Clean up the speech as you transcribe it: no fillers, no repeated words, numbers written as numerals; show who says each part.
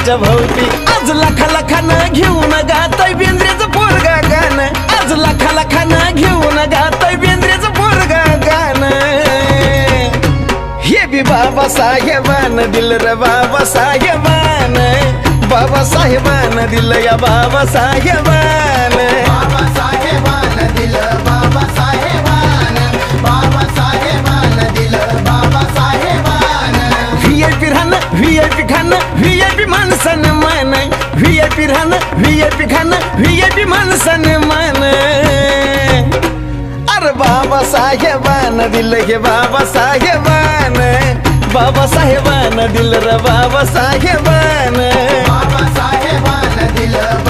Speaker 1: घराच्या भोवती आज लाखा लाखानं घेऊन गाताय बेंद्रेचं पोरगा गाणं आज लाखा लाखानं घेऊन गाताय बेंद्रेचं पोरगा गाणं हे बी बाबासाहेबानं दिलं रे बाबासाहेबानं बाबासाहेबानं दिलं या बाबासाहेबानं
Speaker 2: बाबासाहेबानं दिलं बाबासाहेबानं बाबासाहेबानं दिलं बाबासाहेबानं
Speaker 1: व्हीआयपी राहणं व्हीआयपी खाणं व्हीआयपी माणसानं मान व्हीआयपी राहणं व्हीआयपी खाणं व्हीआयपी माणसानं मान अरे बाबासाहेबानं दिलं हे बाबासाहेबानं बाबासाहेबानं दिलं रे बाबासाहेबानं
Speaker 2: बाबासाहेबानं दिलं